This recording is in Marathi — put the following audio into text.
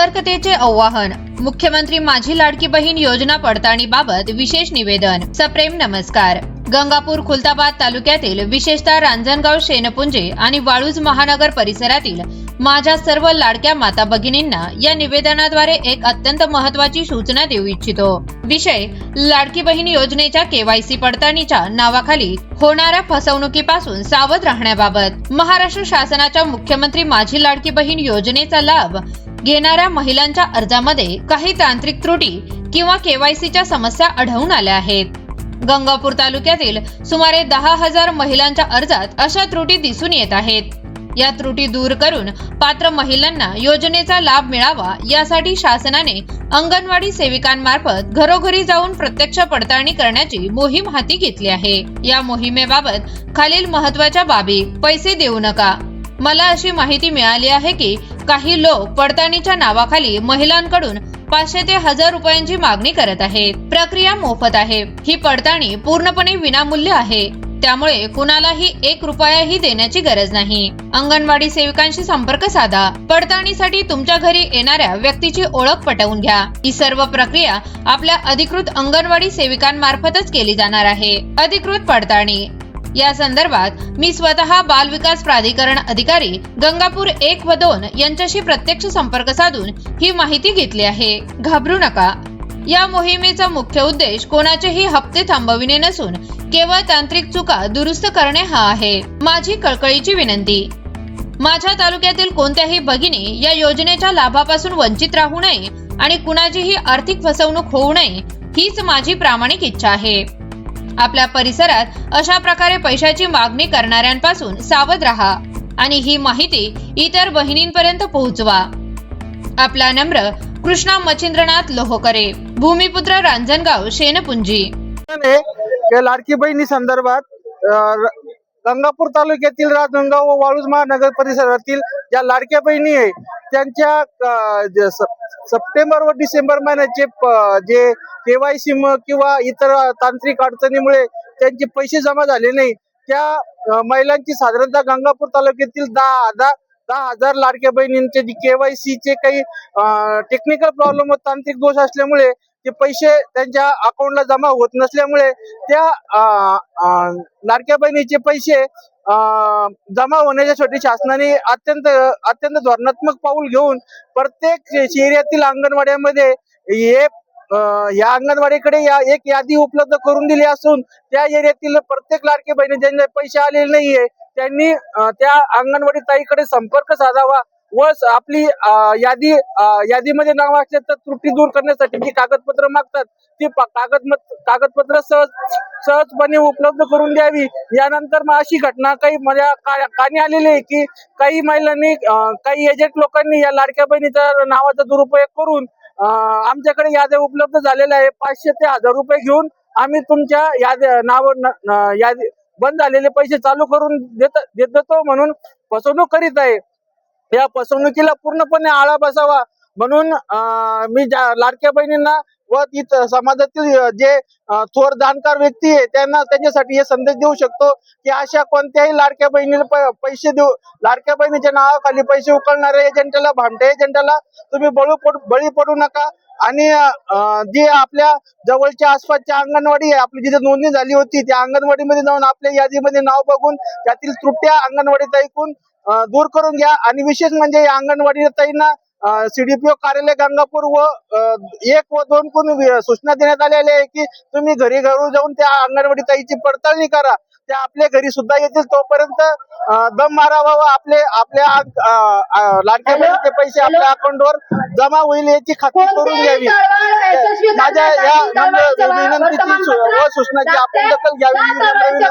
सतर्कतेचे आवाहन। मुख्यमंत्री माझी लाडकी बहीण योजना पडताळणीबाबत विशेष निवेदन। सप्रेम नमस्कार। गंगापूर खुलताबाद तालुक्यातील विशेषतः रांजणगाव, शेनपुंजे आणि वाळूज महानगर परिसरातील माझ्या सर्व लाडक्या माता भगिनींना या निवेदनाद्वारे एक अत्यंत महत्त्वाची सूचना देऊ इच्छितो। विषय लाडकी बहीण योजनेच्या केवायसी पडताळणीच्या नावाखाली होणाऱ्या फसवणुकीपासून सावध राहण्याबाबत। महाराष्ट्र शासनाच्या मुख्यमंत्री माझी लाडकी बहीण योजनेचा लाभ घेणाऱ्या महिलांच्या अर्जामध्ये काही तांत्रिक त्रुटी किंवा केवायसीच्या समस्या आढळून आल्या आहेत। गंगापूर तालुक्यातील सुमारे 10,000 महिलांच्या अर्जात अशा त्रुटी दिसून येत आहेत। या त्रुटी दूर करून पात्र महिलांना योजनेचा लाभ मिळावा यासाठी शासनाने अंगणवाडी सेविकांमार्फत घरोघरी जाऊन प्रत्यक्ष पडताळणी करण्याची मोहीम हाती घेतली आहे। या मोहिमेबाबत खालील महत्त्वाच्या बाबी। पैसे देऊ नका। मला अशी माहिती मिळाली आहे की काही लोक पडताळणीच्या नावाखाली महिलांकडून 500 ते 1000 रुपयांची मागणी करत आहेत। प्रक्रिया मोफत आहे। ही पडताळणी पूर्णपणे विनामूल्य आहे, त्यामुळे कुणालाही 1 रुपयाही देण्याची गरज नाही। अंगणवाडी सेविकांशी संपर्क साधा। पडताळणीसाठी तुमच्या घरी येणाऱ्या व्यक्तीची ओळख पटवून घ्या। ही सर्व प्रक्रिया आपल्या अधिकृत अंगणवाडी सेविकांमार्फतच केली जाणार आहे। अधिकृत पडताळणी या संदर्भात मी स्वतः बाल विकास प्राधिकरण अधिकारी गंगापूर 1 व 2 यांच्याशी प्रत्यक्ष संपर्क साधून ही माहिती घेतली आहे। घाबरू नका। या मोहिमेचा मुख्य उद्देश कोणाचेही हप्ते थांबविणे नसून केवळ तांत्रिक चुका दुरुस्त करणे हा आहे। माझी कळकळीची विनंती, माझ्या तालुक्यातील कोणत्याही भगिनी या योजनेच्या लाभापासून वंचित राहू नये आणि कुणाचीही आर्थिक फसवणूक होऊ नये हीच माझी प्रामाणिक इच्छा आहे। आपल्या परिसरात अशा प्रकारे पैशाची मागणी करणाऱ्यांपासून सावध राहा आणि ही माहिती इतर बहिणींपर्यंत पोहोचवा। आपला नम्र कृष्णा मच्छिंद्रनाथ लोहकरे, भूमिपुत्र, रांजणगाव, शेनपुंजी। लाडकी बहिणी संदर्भात गंगापूर तालुक्यातील रांजणगाव व वाळूज महानगर परिसरातील ज्या लाडक्या बहिणी आहे त्यांच्या सप्टेंबर व डिसेंबर महिन्याचे जे केवायसी किंवा इतर तांत्रिक अडचणीमुळे त्यांचे पैसे जमा झाले नाही, त्या महिलांची साधारणतः गंगापूर तालुक्यातील 10,000 लाडक्या बहिणींचे केवायसी चे काही टेक्निकल प्रॉब्लेम व तांत्रिक दोष असल्यामुळे ते पैसे त्यांच्या अकाउंटला जमा होत नसल्यामुळे त्या लाडक्या बहिणीचे पैसे जमा होण्यासाठी शासनाने अत्यंत धोरणात्मक पाऊल घेऊन प्रत्येक शहरातील अंगणवाड्यामध्ये या अंगणवाडीकडे एक यादी उपलब्ध करून दिली असून त्या एरियातील प्रत्येक लाडकी बहिणी ज्यांना पैसे आलेले नाहीये त्यांनी त्या अंगणवाडी ताईकडे संपर्क साधावा व आपली यादीमध्ये नाव असले तर त्रुटी दूर करण्यासाठी जी कागदपत्र मागतात ती कागदपत्र सहजपणे उपलब्ध करून द्यावी। यानंतर मग अशी घटना काही माझ्या कानी आलेली आहे की काही महिलांनी काही एजंट लोकांनी या लाडक्या बहिणीच्या नावाचा दुरुपयोग करून आमच्याकडे याद्या उपलब्ध झालेल्या आहे। 500 ते 1000 रुपये घेऊन आम्ही तुमच्या यादी बंद झालेले पैसे चालू करून देतो म्हणून फसवणूक करीत आहे। या फसवणुकीला पूर्णपणे आळा बसावा म्हणून मी लाडक्या बहिणींना व समाजातील जे थोर जाणकार व्यक्ती आहे त्यांच्यासाठी हे संदेश देऊ शकतो की अशा कोणत्याही लाडक्या बहिणीला पैसे देऊ लाडक्या बहिणीच्या नावाखाली पैसे उकळणाऱ्या एजंटाला, भामटे एजंटाला तुम्ही बळी पडू नका। आणि जे आपल्या जवळच्या आसपासच्या अंगणवाडी आहे आपली जिथे नोंदणी झाली होती त्या अंगणवाडीमध्ये जाऊन आपल्या यादीमध्ये नाव बघून त्यातील त्रुट्या अंगणवाडीत ऐकून दूर करून घ्या। आणि विशेष म्हणजे या अंगणवाडी ताईंना CDPO कार्यालय गंगापूर व 1 व 2 कडून सूचना देण्यात आलेल्या आहे की तुम्ही घरी जाऊन त्या अंगणवाडी ताईची पडताळणी करा। त्या आपल्या घरी सुद्धा येतील तोपर्यंत दम मारावा व आपल्या लाडक्या बहिणीचे पैसे आपल्या अकाउंटवर जमा होईल याची खात्री करून घ्यावी। माझ्या या विनंतीची व सूचनाची आपण दखल घ्यावी।